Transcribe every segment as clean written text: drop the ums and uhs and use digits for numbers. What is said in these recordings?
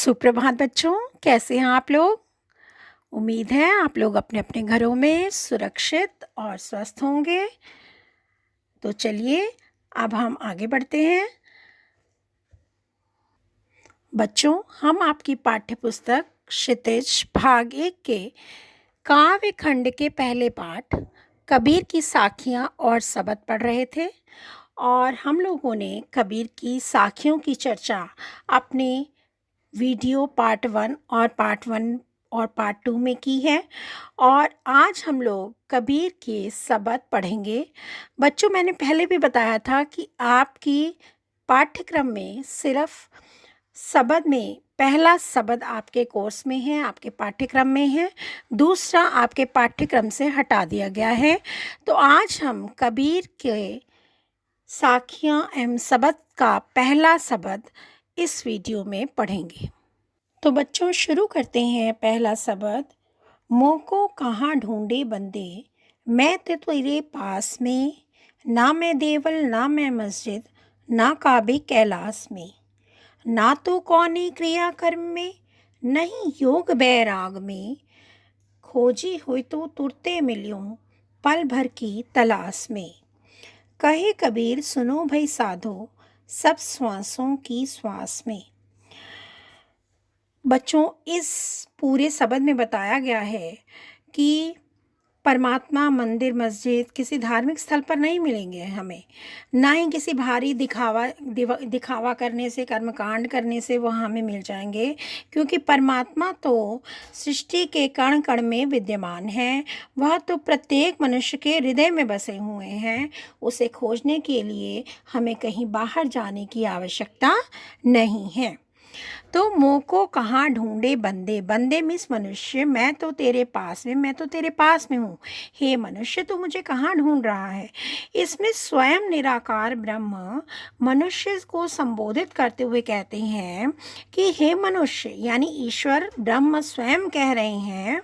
सुप्रभात बच्चों, कैसे हैं आप लोग। उम्मीद है आप लोग अपने अपने घरों में सुरक्षित और स्वस्थ होंगे। तो चलिए अब हम आगे बढ़ते हैं। बच्चों, हम आपकी पाठ्य पुस्तक क्षितिज भाग 1 के काव्य खंड के पहले पाठ कबीर की साखियाँ और सबद पढ़ रहे थे और हम लोगों ने कबीर की साखियों की चर्चा अपने वीडियो पार्ट 1 और पार्ट 2 में की है और आज हम लोग कबीर के सबद पढ़ेंगे। बच्चों, मैंने पहले भी बताया था कि आपकी पाठ्यक्रम में सिर्फ सबद में पहला सबद आपके कोर्स में है, आपके पाठ्यक्रम में है, दूसरा आपके पाठ्यक्रम से हटा दिया गया है। तो आज हम कबीर के साखियाँ एवं सबद का पहला सबद इस वीडियो में पढ़ेंगे। तो बच्चों, शुरू करते हैं पहला सबद। मोको कहाँ ढूंढे बंदे, मैं तो तेरे पास में, ना मैं देवल ना मैं मस्जिद, ना काबे कैलाश में, ना तो कौने क्रिया कर्म में, नहीं योग बैराग में, खोजी हुई तो तुरते मिलियों पल भर की तलाश में। कहे कबीर सुनो भई साधो, सब श्वासों की श्वास में। बच्चों, इस पूरे सबद में बताया गया है कि परमात्मा मंदिर मस्जिद किसी धार्मिक स्थल पर नहीं मिलेंगे हमें, ना ही किसी भारी दिखावा करने से, कर्मकांड करने से वो हमें मिल जाएंगे, क्योंकि परमात्मा तो सृष्टि के कण कण में विद्यमान है। वह तो प्रत्येक मनुष्य के हृदय में बसे हुए हैं। उसे खोजने के लिए हमें कहीं बाहर जाने की आवश्यकता नहीं है। तो मोको कहाँ ढूंढे बंदे, बंदे मीन्स मनुष्य, मैं तो तेरे पास में, मैं तो तेरे पास में हूँ। हे मनुष्य, तू मुझे कहाँ ढूंढ रहा है। इसमें स्वयं निराकार ब्रह्म मनुष्य को संबोधित करते हुए कहते हैं कि हे मनुष्य, यानी ईश्वर ब्रह्म स्वयं कह रहे हैं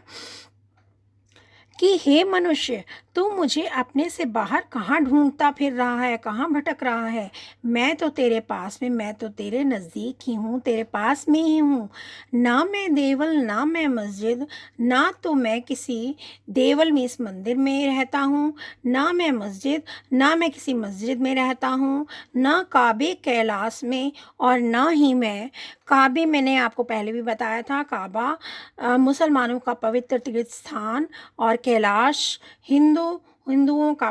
कि हे मनुष्य, तू मुझे अपने से बाहर कहाँ ढूंढता फिर रहा है, कहाँ भटक रहा है। मैं तो तेरे पास में, मैं तो तेरे नज़दीक ही हूँ, तेरे पास में ही हूँ। ना मैं देवल ना मैं मस्जिद, ना तो मैं किसी देवल में इस मंदिर में रहता हूँ, ना मैं मस्जिद, ना मैं किसी मस्जिद में रहता हूँ, ना काबे कैलाश में, और ना ही मैं काबे, मैंने आपको पहले भी बताया था, काबा मुसलमानों का पवित्र तीर्थ स्थान और कैलाश हिंदुओं का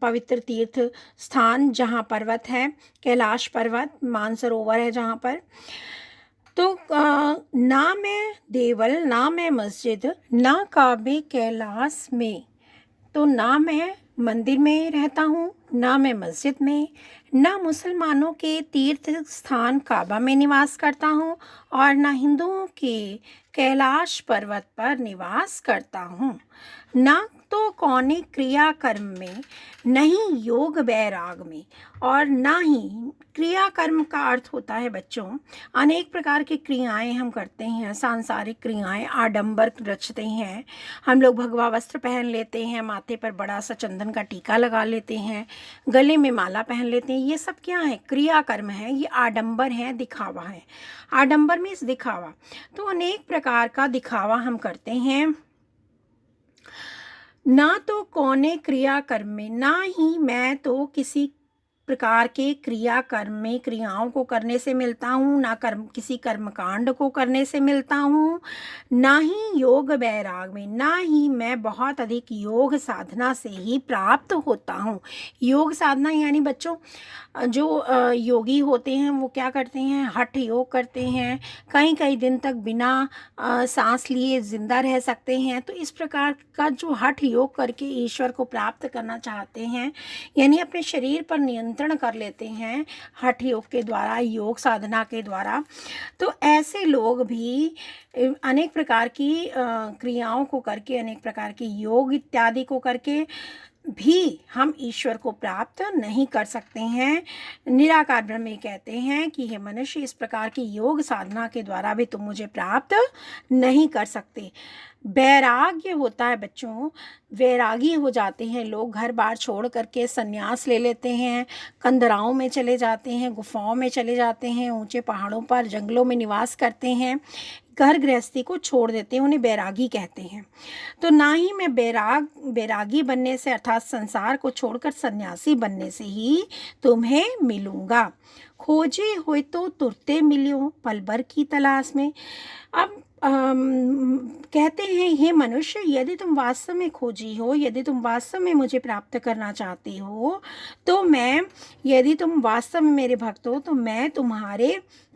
पवित्र तीर्थ स्थान, जहाँ पर्वत है, कैलाश पर्वत, मानसरोवर है जहाँ पर। तो ना मैं देवल ना मैं मस्जिद, ना काबे कैलाश में, तो ना मैं मंदिर में रहता हूँ, ना मैं मस्जिद में, ना मुसलमानों के तीर्थ स्थान काबा में निवास करता हूँ, और ना हिंदुओं के कैलाश पर्वत पर निवास करता हूँ। ना तो कौने क्रिया कर्म में, नहीं योग बैराग में, और ना ही क्रिया कर्म का अर्थ होता है बच्चों, अनेक प्रकार की क्रियाएं हम करते हैं, सांसारिक क्रियाएं, आडंबर रचते हैं। हम लोग भगवा वस्त्र पहन लेते हैं, माथे पर बड़ा सा चंदन का टीका लगा लेते हैं, गले में माला पहन लेते हैं। ये सब क्या है? क्रिया कर्म है, ये आडंबर है, दिखावा है। आडंबर मीन्स दिखावा। तो अनेक प्रकार का दिखावा हम करते हैं। ना तो कौने क्रिया कर्म में, ना ही मैं तो किसी प्रकार के क्रिया कर्म में, क्रियाओं को करने से मिलता हूँ, ना किसी कर्मकांड को करने से मिलता हूँ, ना ही योग बैराग में, ना ही मैं बहुत अधिक योग साधना से ही प्राप्त होता हूँ। योग साधना यानी बच्चों, जो योगी होते हैं वो क्या करते हैं? हठ योग करते हैं, कई कई दिन तक बिना सांस लिए जिंदा रह सकते हैं। तो इस प्रकार का जो हठ योग करके ईश्वर को प्राप्त करना चाहते हैं, यानी अपने शरीर पर नियंत्रण कर लेते हैं हठ योग के द्वारा, योग साधना के द्वारा, तो ऐसे लोग भी अनेक प्रकार की क्रियाओं को करके, अनेक प्रकार के योग इत्यादि को करके भी हम ईश्वर को प्राप्त नहीं कर सकते हैं। निराकार ब्रह्म कहते हैं कि हे मनुष्य, इस प्रकार की योग साधना के द्वारा भी तुम मुझे प्राप्त नहीं कर सकते। वैराग्य होता है बच्चों, वैरागी हो जाते हैं लोग, घर बार छोड़ करके संन्यास ले लेते हैं, कंदराओं में चले जाते हैं, गुफाओं में चले जाते हैं, ऊंचे पहाड़ों पर जंगलों में निवास करते हैं, घर गृहस्थी को छोड़ देते हैं, उन्हें बैरागी कहते हैं। तो ना ही मैं बैरागी बनने से अर्थात संसार को छोड़कर सन्यासी बनने से ही तुम्हें मिलूंगा। खोजे हुए तो तुरते मिलियो पल भर की तलाश में। अब कहते हैं, हे मनुष्य, यदि तुम वास्तव में खोजी हो, यदि तुम वास्तव में मुझे प्राप्त करना चाहते हो, तो यदि तुम वास्तव में मेरे भक्त हो, तो मैं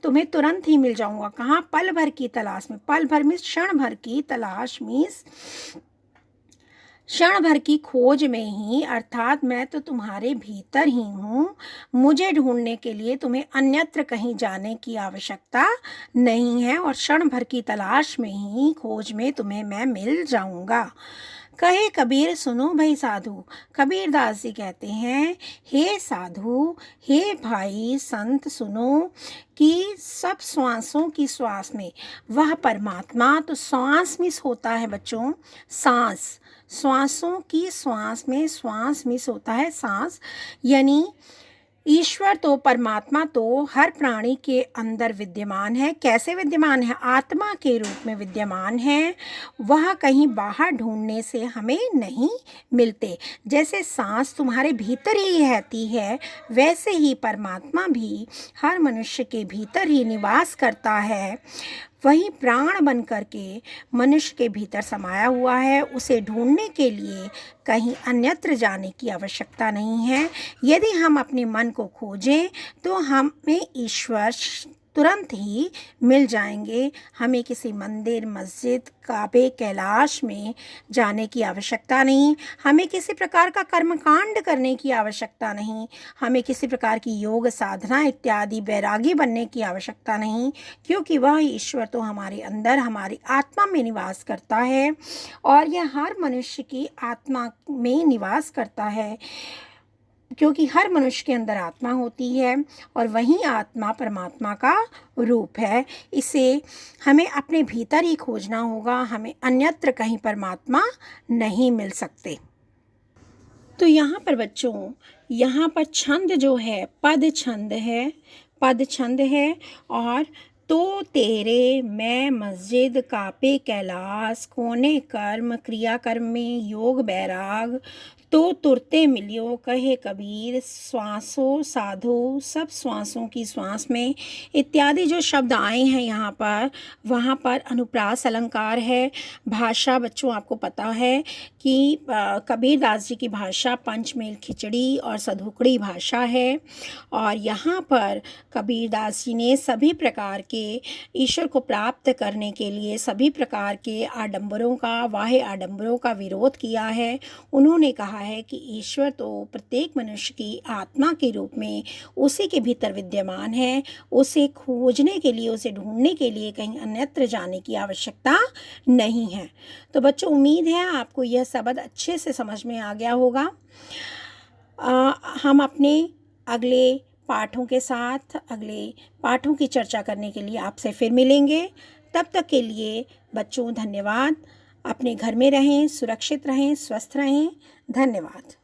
तुम्हें तुरंत ही मिल जाऊंगा। कहाँ? पल भर की तलाश में। पल भर मीन्स क्षण भर की, तलाश मीन्स क्षण भर की खोज में ही, अर्थात मैं तो तुम्हारे भीतर ही हूँ। मुझे ढूंढने के लिए तुम्हें अन्यत्र कहीं जाने की आवश्यकता नहीं है, और क्षण भर की तलाश में ही, खोज में तुम्हें मैं मिल जाऊंगा। कहे कबीर सुनो भाई साधु। कबीर दास जी कहते हैं, हे साधु, हे भाई संत, सुनो कि सब श्वासों की श्वास में वह परमात्मा, तो श्वास मिस होता है बच्चों, सांस, श्वासों की श्वास में श्वास मिस होता है सांस, यानी ईश्वर तो, परमात्मा तो हर प्राणी के अंदर विद्यमान है। कैसे विद्यमान है? आत्मा के रूप में विद्यमान है। वह कहीं बाहर ढूंढने से हमें नहीं मिलते। जैसे सांस तुम्हारे भीतर ही रहती है, वैसे ही परमात्मा भी हर मनुष्य के भीतर ही निवास करता है। वही प्राण बन करके मनुष्य के भीतर समाया हुआ है। उसे ढूंढने के लिए कहीं अन्यत्र जाने की आवश्यकता नहीं है। यदि हम अपने मन को खोजें तो हमें ईश्वर तुरंत ही मिल जाएंगे। हमें किसी मंदिर, मस्जिद, काबे, कैलाश में जाने की आवश्यकता नहीं। हमें किसी प्रकार का कर्मकांड करने की आवश्यकता नहीं। हमें किसी प्रकार की योग साधना इत्यादि बैरागी बनने की आवश्यकता नहीं, क्योंकि वह ईश्वर तो हमारे अंदर, हमारी आत्मा में निवास करता है, और यह हर मनुष्य की आत्मा में निवास करता है, क्योंकि हर मनुष्य के अंदर आत्मा होती है, और वही आत्मा परमात्मा का रूप है। इसे हमें अपने भीतर ही खोजना होगा। हमें अन्यत्र कहीं परमात्मा नहीं मिल सकते। तो यहाँ पर बच्चों, यहाँ पर छंद जो है, पद छंद है, पद छंद है। और तो तेरे मैं मस्जिद, कापे कैलाश, कोने कर्म, क्रिया कर्म में योग बैराग, तो तुरते मिलियो कहे कबीर, श्वासों साधो सब श्वासों की श्वास में, इत्यादि जो शब्द आए हैं यहाँ पर, वहाँ पर अनुप्रास अलंकार है। भाषा बच्चों आपको पता है कि कबीर दास जी की भाषा पंचमेल खिचड़ी और सधुकड़ी भाषा है, और यहाँ पर कबीर दास जी ने सभी प्रकार के ईश्वर को प्राप्त करने के लिए सभी प्रकार के आडंबरों का, बाह्य आडंबरों का विरोध किया है। उन्होंने कहा है कि ईश्वर तो प्रत्येक मनुष्य की आत्मा के रूप में उसी के भीतर विद्यमान है। उसे खोजने के लिए, उसे ढूंढने के लिए कहीं अन्यत्र जाने की आवश्यकता नहीं है। तो बच्चों, उम्मीद है आपको यह शब्द अच्छे से समझ में आ गया होगा। हम अपने अगले पाठों के साथ, अगले पाठों की चर्चा करने के लिए आपसे फिर मिलेंगे। तब तक के लिए बच्चों धन्यवाद। अपने घर में रहें, सुरक्षित रहें, स्वस्थ रहें। धन्यवाद।